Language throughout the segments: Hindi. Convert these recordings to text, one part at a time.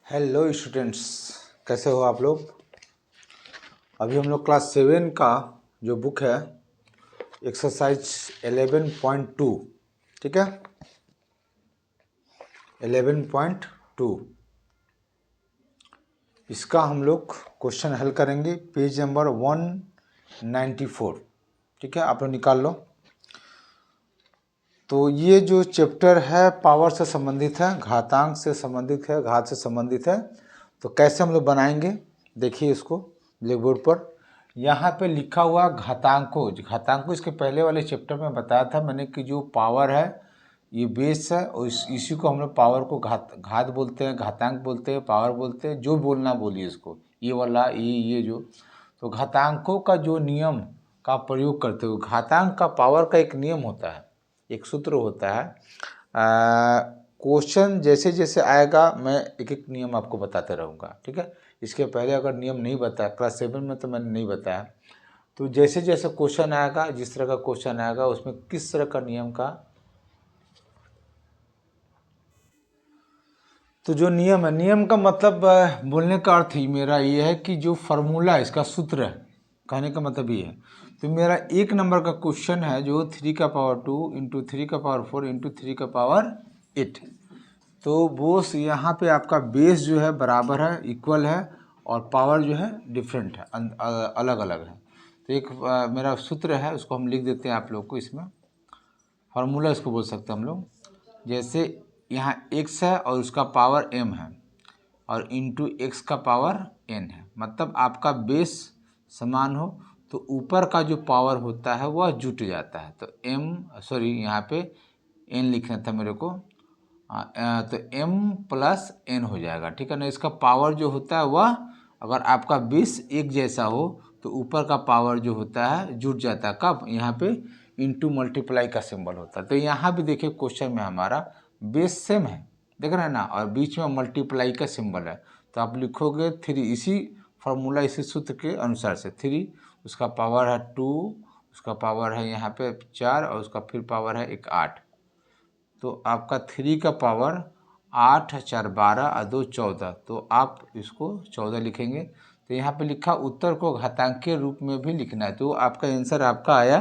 हेलो स्टूडेंट्स, कैसे हो आप लोग। अभी हम लोग क्लास 7 का जो बुक है एक्सरसाइज 11.2, ठीक है, 11.2 इसका हम लोग क्वेश्चन हल करेंगे। पेज नंबर 194, ठीक है, आप लोग निकाल लो। तो ये जो चैप्टर है पावर से संबंधित है, घातांक से संबंधित है, घात से संबंधित है। तो कैसे हम लोग बनाएंगे, देखिए इसको ब्लैक बोर्ड पर। यहाँ पे लिखा हुआ घातांकों इसके पहले वाले चैप्टर में बताया था मैंने कि जो पावर है ये बेस है और इसी को हम लोग पावर को घात बोलते हैं, घातांक बोलते हैं, पावर बोलते हैं, जो बोलना बोलिए इसको, ये वाला ये जो। तो घातांकों का जो नियम का प्रयोग करते हुए, घातांक का पावर का एक नियम होता है, एक सूत्र होता है। क्वेश्चन जैसे जैसे आएगा मैं एक एक नियम आपको बताते रहूँगा, ठीक है। इसके पहले अगर नियम नहीं बताया क्लास 7 में तो मैंने नहीं बताया। तो जैसे जैसे क्वेश्चन आएगा, जिस तरह का क्वेश्चन आएगा उसमें किस तरह का नियम का, तो जो नियम है, नियम का मतलब बोलने का अर्थ ही मेरा ये है कि जो फार्मूला इसका सूत्र है, कहने का मतलब ये है। तो मेरा 1 नंबर का क्वेश्चन है जो 3 का पावर 2 इंटू 3 का पावर 4 इंटू 3 का पावर 8। तो बोस यहाँ पे आपका बेस जो है बराबर है, इक्वल है, और पावर जो है डिफरेंट है, अलग अलग है। तो एक मेरा सूत्र है, उसको हम लिख देते हैं आप लोग को इसमें। फार्मूला इसको बोल सकते हैं हम लोग। जैसे यहाँ x है और उसका पावर m है और इंटू एक्स का पावर n है, मतलब आपका बेस समान हो तो ऊपर का जो पावर होता है वह जुट जाता है। तो यहाँ पे n लिखना था मेरे को, तो m प्लस n हो जाएगा, ठीक है ना। इसका पावर जो होता है वह, अगर आपका बेस एक जैसा हो तो ऊपर का पावर जो होता है जुट जाता है। कब? यहाँ पे इंटू मल्टीप्लाई का सिंबल होता है। तो यहाँ भी देखिए क्वेश्चन में हमारा बेस सेम है, देख रहे हैं ना, और बीच में मल्टीप्लाई का सिंबल है। तो आप लिखोगे 3, इसी फार्मूला इसी सूत्र के अनुसार से 3, उसका पावर है 2, उसका पावर है यहाँ पे 4 और उसका फिर पावर है 8। तो आपका 3 का पावर 8, 4, 12 और 2, 14। तो आप इसको 14 लिखेंगे। तो यहाँ पे लिखा उत्तर को घातांकीय रूप में भी लिखना है, तो आपका आंसर आपका आया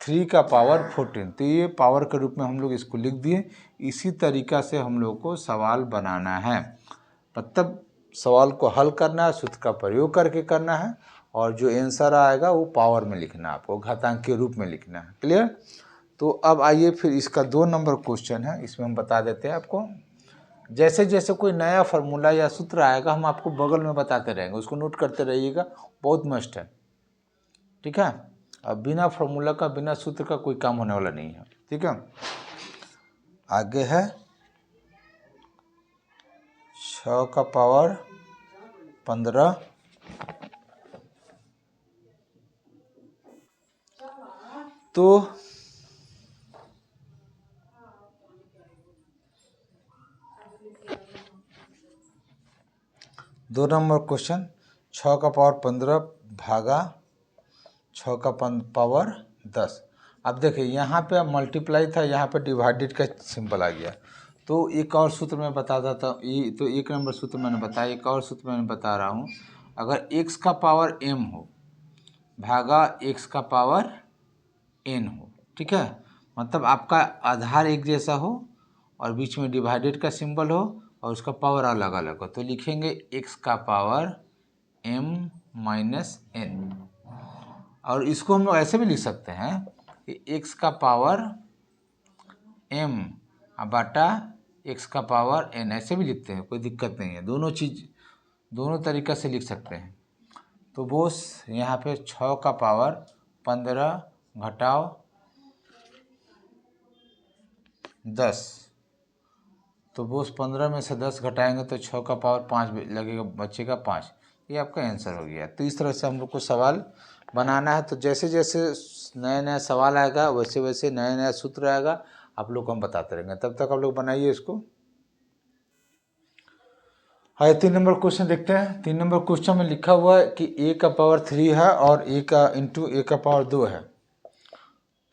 3 का पावर 14। तो ये पावर के रूप में हम लोग इसको लिख दिए। इसी तरीक़ा से हम लोग को सवाल बनाना है, मतलब सवाल को हल करना है, सूत्र का प्रयोग करके करना है, और जो आंसर आएगा वो पावर में लिखना है, आपको घातांक के रूप में लिखना है। क्लियर? तो अब आइए फिर इसका 2 नंबर क्वेश्चन है, इसमें हम बता देते हैं आपको। जैसे जैसे कोई नया फार्मूला या सूत्र आएगा हम आपको बगल में बताते रहेंगे, उसको नोट करते रहिएगा, बहुत मस्ट है, ठीक है। अब बिना फार्मूला का, बिना सूत्र का कोई काम होने वाला नहीं है, ठीक है। आगे है 6 का पावर 15, तो 2 नंबर क्वेश्चन, 6 का पावर 15 भागा 6 का पावर 10। अब देखिए यहाँ पे मल्टीप्लाई था, यहाँ पे डिवाइडेड का सिंबल आ गया। तो एक और सूत्र मैं बता देता हूँ, ये तो 1 नंबर सूत्र मैंने बताया, एक और सूत्र मैंने बता रहा हूँ। अगर x का पावर m हो भागा x का पावर n हो, ठीक है, मतलब आपका आधार एक जैसा हो और बीच में डिवाइडेड का सिंबल हो और उसका पावर अलग अलग हो, तो लिखेंगे x का पावर m माइनस n। और इसको हम लोग ऐसे भी लिख सकते हैं कि x का पावर m बटा x का पावर n, ऐसे भी लिखते हैं, कोई दिक्कत नहीं है, दोनों चीज़ दोनों तरीक़ा से लिख सकते हैं। तो बोस यहाँ पे 6 का पावर 15 घटाओ 10, तो बोस 15 में से 10 घटाएंगे तो 6 का पावर 5 लगेगा, बचेगा 5। ये आपका आंसर हो गया। तो इस तरह से हम लोग को सवाल बनाना है। तो जैसे जैसे नया नया सवाल आएगा वैसे वैसे नया नया सूत्र आएगा, आप लोग को हम बताते रहेंगे। तब तक आप लोग बनाइए इसको। हाँ, 3 नंबर क्वेश्चन देखते हैं। 3 नंबर क्वेश्चन में लिखा हुआ है कि a का पावर 3 है और a का इंटू a का पावर 2 है।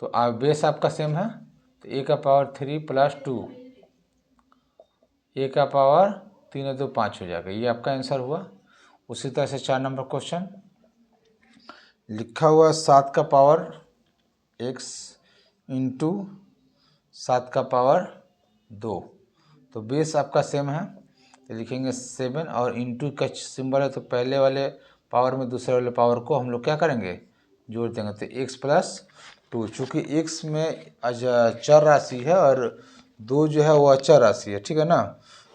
तो बेस आपका सेम है, तो a का पावर 3 प्लस 2, a का पावर 3 और 2 5 हो जाएगा। ये आपका आंसर हुआ। उसी तरह से 4 नंबर क्वेश्चन लिखा हुआ 7 का पावर x इंटू 7 का पावर 2, तो बेस आपका सेम है तो लिखेंगे 7 और इंटू का सिंबल है तो पहले वाले पावर में दूसरे वाले पावर को हम लोग क्या करेंगे, जोड़ देंगे। तो x प्लस 2, चूँकि x में चर राशि है और 2 जो है वो अचर राशि है, ठीक है ना,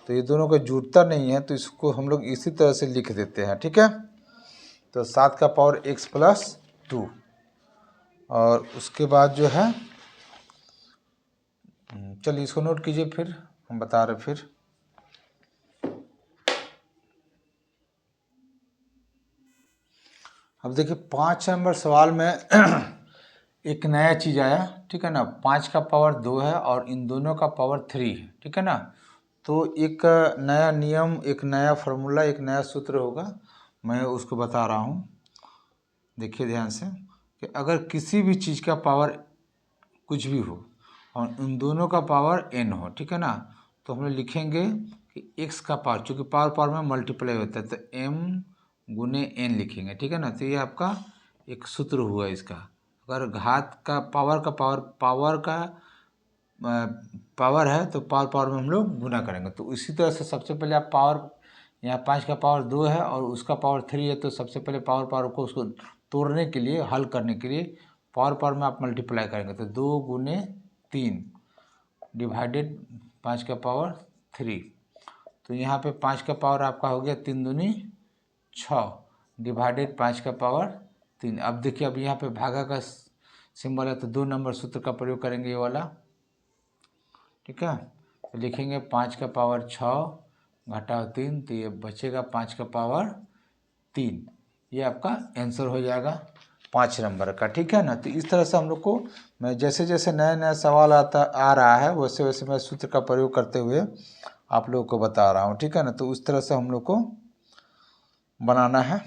तो ये दोनों का जुड़ता नहीं है तो इसको हम लोग इसी तरह से लिख देते हैं, ठीक है। तो 7 का पावर x प्लस 2 और उसके बाद जो है चलिए इसको नोट कीजिए, फिर हम बता रहे फिर अब देखिए 5 नंबर सवाल में एक नया चीज़ आया, ठीक है ना। 5 का पावर 2 है और इन दोनों का पावर 3 है, ठीक है ना। तो एक नया नियम, एक नया फार्मूला, एक नया सूत्र होगा, मैं उसको बता रहा हूँ। देखिए ध्यान से कि अगर किसी भी चीज़ का पावर कुछ भी हो और उन दोनों का पावर n हो, ठीक है ना, तो हम लोग लिखेंगे कि x का पावर, चूँकि पावर पावर में मल्टीप्लाई होता है तो m गुने n लिखेंगे, ठीक है ना। तो ये आपका एक सूत्र हुआ इसका। अगर घात का पावर है तो पावर पावर में हम लोग गुना करेंगे। तो इसी तरह से सबसे पहले आप पावर, यहाँ 5 का पावर 2 है और उसका पावर 3 है, तो सबसे पहले पावर पावर को उसको तोड़ने के लिए, हल करने के लिए पावर पावर में आप मल्टीप्लाई करेंगे। तो 2 गुने 3 डिवाइडेड 5 का पावर 3, तो यहाँ पे 5 का पावर आपका हो गया 3 दूनी 6 डिवाइडेड 5 का पावर 3। अब देखिए अब यहाँ पे भागा का सिंबल है तो 2 नंबर सूत्र का प्रयोग करेंगे, ये वाला, ठीक है। तो लिखेंगे 5 का पावर 6 घटाओ 3, तो ये बचेगा 5 का पावर 3। ये आपका आंसर हो जाएगा 5 नंबर का, ठीक है ना। तो इस तरह से हम लोग को, मैं जैसे जैसे नया नया सवाल आ रहा है वैसे वैसे मैं सूत्र का प्रयोग करते हुए आप लोगों को बता रहा हूँ, ठीक है ना। तो उस तरह से हम लोग को बनाना है,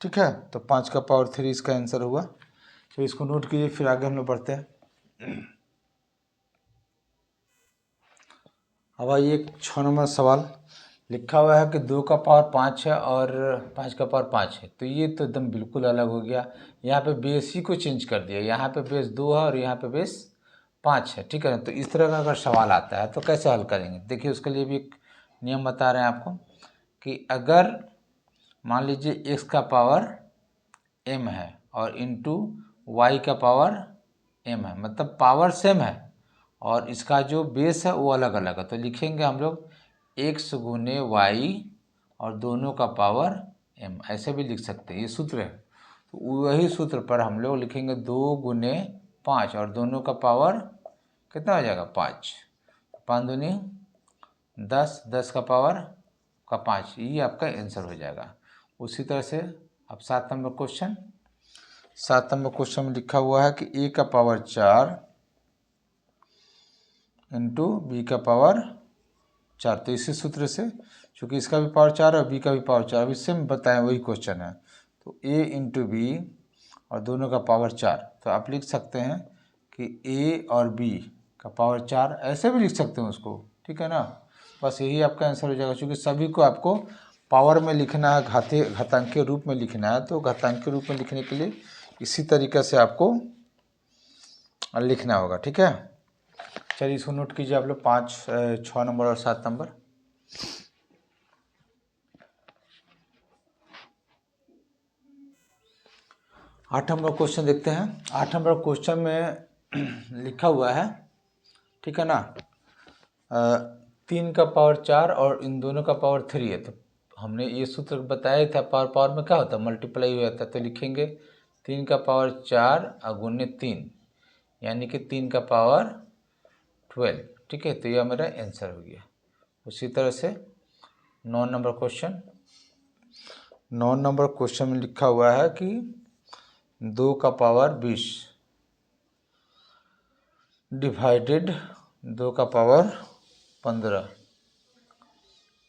ठीक है। तो 5 का पावर 3 इसका आंसर हुआ। तो इसको नोट कीजिए, फिर आगे हम लोग बढ़ते हैं। अब आइए 6 नंबर सवाल लिखा हुआ है कि 2 का पावर 5 है और 5 का पावर 5 है। तो ये तो एकदम बिल्कुल अलग हो गया। यहाँ पे बेस ही को चेंज कर दिया, यहाँ पे बेस 2 है और यहाँ पे बेस 5 है, ठीक है ना। तो इस तरह का अगर सवाल आता है तो कैसे हल करेंगे, देखिए उसके लिए भी एक नियम बता रहे हैं आपको कि अगर मान लीजिए x का पावर m है और इंटू वाई का पावर m है, मतलब पावर सेम है और इसका जो बेस है वो अलग अलग है, तो लिखेंगे हम लोग x गुने वाई और दोनों का पावर m, ऐसे भी लिख सकते हैं, ये सूत्र है। तो वही सूत्र पर हम लोग लिखेंगे 2 गुने 5 और दोनों का पावर कितना हो जाएगा 5, 5 दूनी 10, 10 का पावर का 5, ये आपका आंसर हो जाएगा। उसी तरह से अब 7 नंबर क्वेश्चन, 7 नंबर क्वेश्चन में लिखा हुआ है कि a का पावर 4 इंटू बी का पावर 4। तो इसी सूत्र से, चूँकि इसका भी पावर 4 है और बी का भी पावर 4, अब इससे हम बताएं वही क्वेश्चन है। तो a इंटू बी और दोनों का पावर 4, तो आप लिख सकते हैं कि a और b का पावर 4, ऐसे भी लिख सकते हैं उसको, ठीक है ना। बस यही आपका आंसर हो जाएगा, क्योंकि सभी को आपको पावर में लिखना है, घातांकीय रूप में लिखना है। तो घातांकीय रूप में लिखने के लिए इसी तरीके से आपको लिखना होगा, ठीक है। चलिए इसको नोट कीजिए आप लोग, 5, 6 नंबर और 7 नंबर। 8 नंबर क्वेश्चन देखते हैं। 8 नंबर क्वेश्चन में लिखा हुआ है, ठीक है ना, 3 का पावर 4 और इन दोनों का पावर 3 है। तो हमने ये सूत्र बताया था, पावर पावर में क्या होता है, मल्टीप्लाई हो जाता है। तो लिखेंगे 3 का पावर 4 गुने 3, यानी कि 3 का पावर 12, ठीक है। तो यह मेरा आंसर हो गया। उसी तरह से 9 नंबर क्वेश्चन, 9 नंबर क्वेश्चन में लिखा हुआ है कि 2 का पावर 20 डिवाइडेड 2 का पावर 15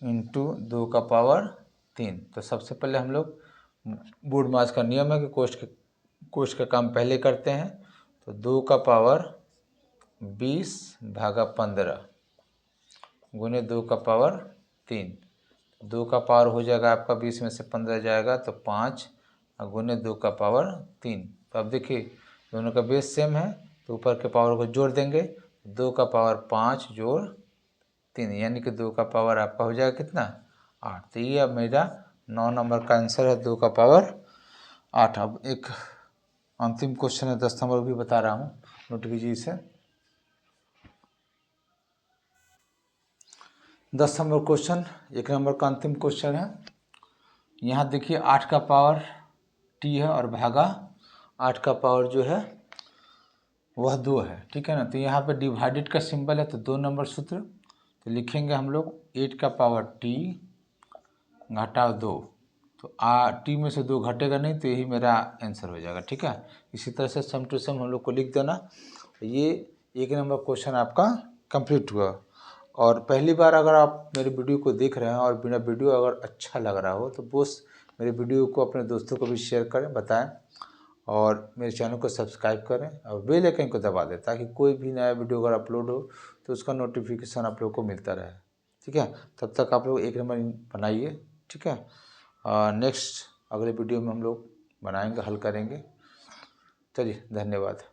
इंटू 2 का पावर 3। तो सबसे पहले हम लोग, बोर्ड मास का नियम है कि कोष्ठ का काम पहले करते हैं। तो 2 का पावर 20 भागा 15 गुने 2 का पावर 3, 2 का पावर हो जाएगा आपका 20 में से 15 जाएगा तो 5 गुने 2 का पावर 3। तो अब देखिए दोनों का बेस सेम है तो ऊपर के पावर को जोड़ देंगे, 2 का पावर 5 जोड़ 3 यानी कि 2 का पावर आपका हो जाएगा कितना 8। तो ये अब मेरा 9 नंबर का आंसर है 2 का पावर 8। अब एक अंतिम क्वेश्चन है 10 नंबर भी बता रहा हूँ, नोट कीजिए इसे। 10 नंबर क्वेश्चन 1 नंबर का अंतिम क्वेश्चन है। यहाँ देखिए 8 का पावर t है और भागा 8 का पावर जो है वह 2 है, ठीक है ना। तो यहाँ पे डिवाइडेड का सिंबल है तो 2 नंबर सूत्र, तो लिखेंगे हम लोग 8 का पावर t घटाव 2, तो t में से 2 घटेगा नहीं तो यही मेरा आंसर हो जाएगा, ठीक है। इसी तरह से सम टू सम हम लोग को लिख देना। ये 1 नंबर क्वेश्चन आपका कंप्लीट हुआ। और पहली बार अगर आप मेरे वीडियो को देख रहे हैं और मेरा वीडियो अगर अच्छा लग रहा हो तो बस मेरे वीडियो को अपने दोस्तों को भी शेयर करें, बताएं और मेरे चैनल को सब्सक्राइब करें और बेल आइकन को दबा दें ताकि कोई भी नया वीडियो अगर अपलोड हो तो उसका नोटिफिकेशन आप लोगों को मिलता रहे, ठीक है। तब तक आप लोग 1 नंबर बनाइए, ठीक है। नेक्स्ट अगले वीडियो में हम लोग बनाएंगे, हल करेंगे। चलिए धन्यवाद।